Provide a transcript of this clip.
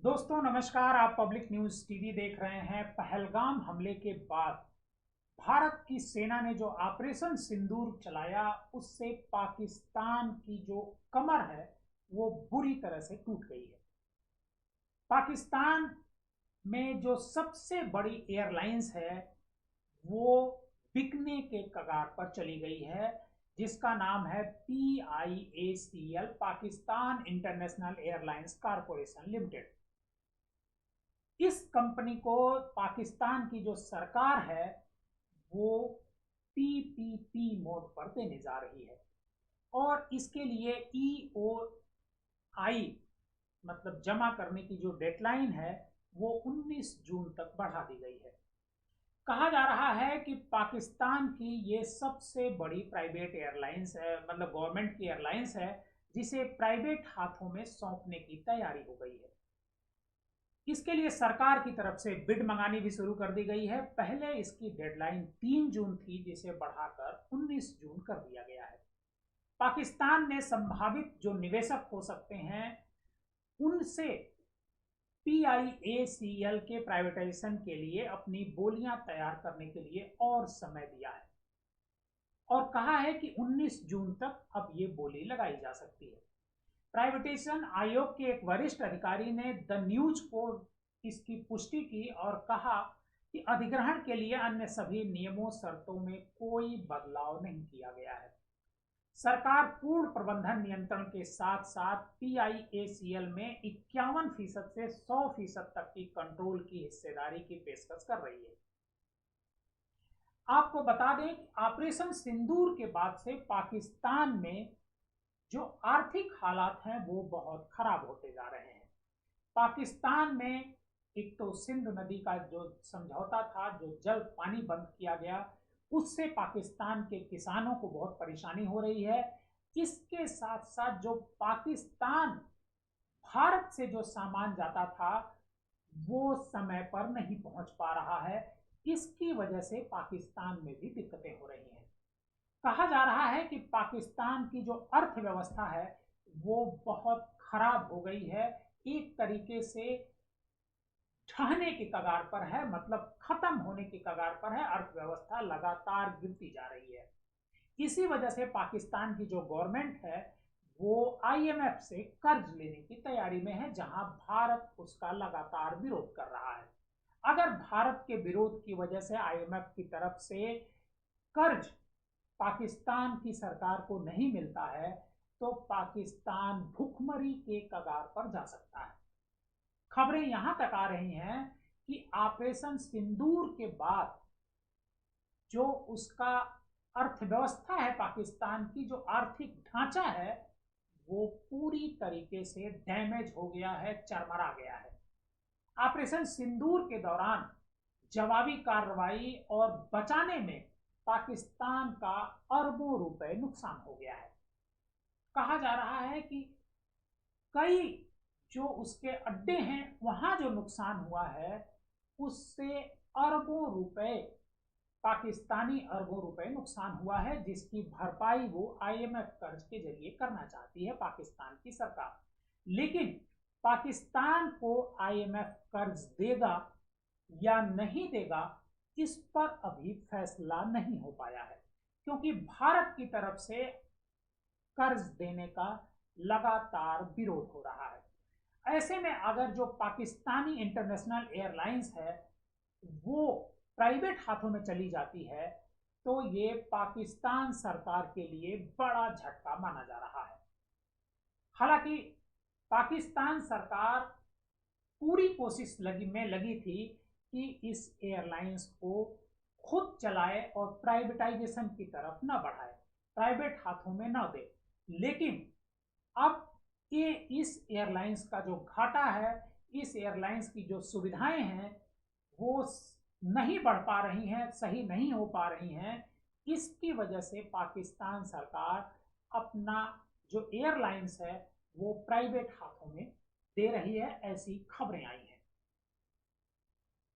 दोस्तों नमस्कार। आप पब्लिक न्यूज टीवी देख रहे हैं। पहलगाम हमले के बाद भारत की सेना ने जो ऑपरेशन सिंदूर चलाया उससे पाकिस्तान की जो कमर है वो बुरी तरह से टूट गई है। पाकिस्तान में जो सबसे बड़ी एयरलाइंस है वो बिकने के कगार पर चली गई है, जिसका नाम है PIACL, Pakistan international airlines corporation limited. इस कंपनी को पाकिस्तान की जो सरकार है वो PPP मोड पर देने जा रही है और इसके लिए EOI मतलब जमा करने की जो डेडलाइन है वो 19 जून तक बढ़ा दी गई है। कहा जा रहा है कि पाकिस्तान की ये सबसे बड़ी प्राइवेट एयरलाइंस है, मतलब गवर्नमेंट की एयरलाइंस है, जिसे प्राइवेट हाथों में सौंपने की तैयारी हो गई है। इसके लिए सरकार की तरफ से बिड मंगानी भी शुरू कर दी गई है। पहले इसकी डेडलाइन 3 जून थी, जिसे बढ़ाकर 19 जून कर दिया गया है। पाकिस्तान ने संभावित जो निवेशक हो सकते हैं उनसे PIACL के प्राइवेटाइजेशन के लिए अपनी बोलियां तैयार करने के लिए और समय दिया है और कहा है कि 19 जून तक अब ये बोली लगाई जा सकती है। प्राइवेटाइजेशन आयोग के एक वरिष्ठ अधिकारी ने द न्यूज को इसकी पुष्टि की और कहा कि अधिग्रहण के लिए अन्य सभी नियमों शर्तों में कोई बदलाव नहीं किया गया है। सरकार पूर्ण प्रबंधन नियंत्रण के साथ साथ PIACL में 51% से 100% तक की कंट्रोल की हिस्सेदारी की पेशकश कर रही है। आपको बता दें कि ऑपरेशन सिंदूर के बाद से पाकिस्तान में जो आर्थिक हालात हैं वो बहुत खराब होते जा रहे हैं। पाकिस्तान में एक तो सिंध नदी का जो समझौता था, जो जल पानी बंद किया गया, उससे पाकिस्तान के किसानों को बहुत परेशानी हो रही है। इसके साथ साथ जो पाकिस्तान भारत से जो सामान जाता था वो समय पर नहीं पहुंच पा रहा है। इसकी वजह से पाकिस्तान में भी दिक्कतें हो रही हैं। कहा जा रहा है कि पाकिस्तान की जो अर्थव्यवस्था है वो बहुत खराब हो गई है, एक तरीके से ढहने की कगार पर है, मतलब खत्म होने की कगार पर है। अर्थव्यवस्था लगातार गिरती जा रही है। इसी वजह से पाकिस्तान की जो गवर्नमेंट है वो IMF से कर्ज लेने की तैयारी में है, जहां भारत उसका लगातार विरोध कर रहा है। अगर भारत के विरोध की वजह से IMF की तरफ से कर्ज पाकिस्तान की सरकार को नहीं मिलता है तो पाकिस्तान भुखमरी के कगार पर जा सकता है। खबरें यहां तक आ रही हैं कि ऑपरेशन सिंदूर के बाद जो उसका अर्थव्यवस्था है, पाकिस्तान की जो आर्थिक ढांचा है वो पूरी तरीके से डैमेज हो गया है, चरमरा गया है। ऑपरेशन सिंदूर के दौरान जवाबी कार्रवाई और बचाने में पाकिस्तान का अरबों रुपए नुकसान हो गया है। कहा जा रहा है कि कई जो उसके अड्डे हैं वहां जो नुकसान हुआ है उससे अरबों रुपए, पाकिस्तानी अरबों रुपए नुकसान हुआ है, जिसकी भरपाई वो IMF कर्ज के जरिए करना चाहती है पाकिस्तान की सरकार। लेकिन पाकिस्तान को IMF कर्ज देगा या नहीं देगा इस पर अभी फैसला नहीं हो पाया है, क्योंकि भारत की तरफ से कर्ज देने का लगातार विरोध हो रहा है। ऐसे में अगर जो पाकिस्तानी इंटरनेशनल एयरलाइंस है वो प्राइवेट हाथों में चली जाती है तो ये पाकिस्तान सरकार के लिए बड़ा झटका माना जा रहा है। हालांकि पाकिस्तान सरकार पूरी कोशिश लगी थी कि इस एयरलाइंस को खुद चलाए और प्राइवेटाइजेशन की तरफ न बढ़ाए, प्राइवेट हाथों में न दे। लेकिन अब ये इस एयरलाइंस का जो घाटा है, इस एयरलाइंस की जो सुविधाएं हैं वो नहीं बढ़ पा रही हैं, सही नहीं हो पा रही हैं। इसकी वजह से पाकिस्तान सरकार अपना जो एयरलाइंस है वो प्राइवेट हाथों में दे रही है, ऐसी खबरें आई हैं।